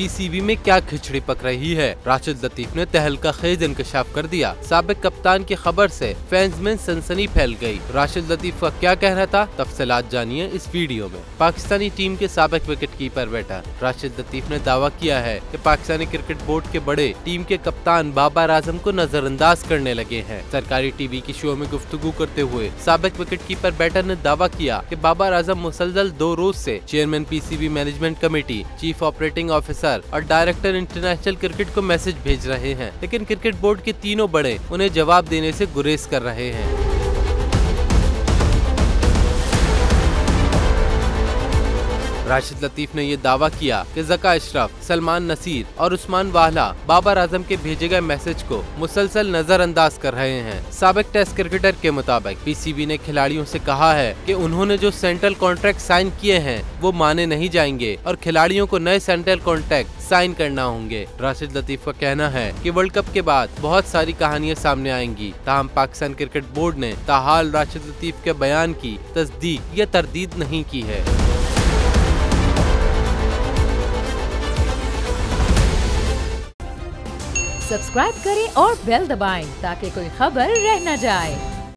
PCB में क्या खिचड़ी पक रही है। राशिद लतीफ ने तहलका खेज इंकशाफ कर दिया। साबिक कप्तान की खबर से फैंस में सनसनी फैल गई। राशिद लतीफ का क्या कहना था, तफसीलात जानिए इस वीडियो में। पाकिस्तानी टीम के साबिक विकेटकीपर बैटर राशिद लतीफ ने दावा किया है कि पाकिस्तानी क्रिकेट बोर्ड के बड़े टीम के कप्तान बाबर आजम को नजरअंदाज करने लगे हैं। सरकारी टीवी की शो में गुफ्तगू करते हुए साबिक विकेटकीपर बैटर ने दावा किया कि बाबर आजम मुसलसल 2 रोज से chairman PCB management committee, chief operating officer और डायरेक्टर इंटरनेशनल क्रिकेट को मैसेज भेज रहे हैं, लेकिन क्रिकेट बोर्ड के तीनों बड़े उन्हें जवाब देने से गुरेज कर रहे हैं। राशिद लतीफ ने ये दावा किया कि ज़का अशरफ, सलमान नसीर और उस्मान वाहला बाबर आजम के भेजे गए मैसेज को मुसलसल नजरअंदाज कर रहे हैं। साबिक टेस्ट क्रिकेटर के मुताबिक पीसीबी ने खिलाड़ियों से कहा है कि उन्होंने जो सेंट्रल कॉन्ट्रैक्ट साइन किए हैं वो माने नहीं जाएंगे और खिलाड़ियों को नए सेंट्रल कॉन्ट्रैक्ट साइन करना होंगे। राशिद लतीफ का कहना है कि वर्ल्ड कप के बाद बहुत सारी कहानियां सामने आएंगी। ताहम पाकिस्तान क्रिकेट बोर्ड ने ताहाल राशिद लतीफ के बयान की तस्दीक या तरदीद नहीं की है। सब्सक्राइब करें और बेल दबाएं ताकि कोई खबर रह न जाए।